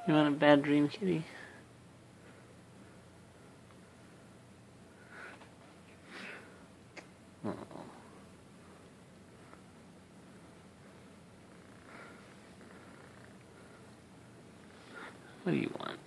You want a bad dream, kitty? Oh. What do you want?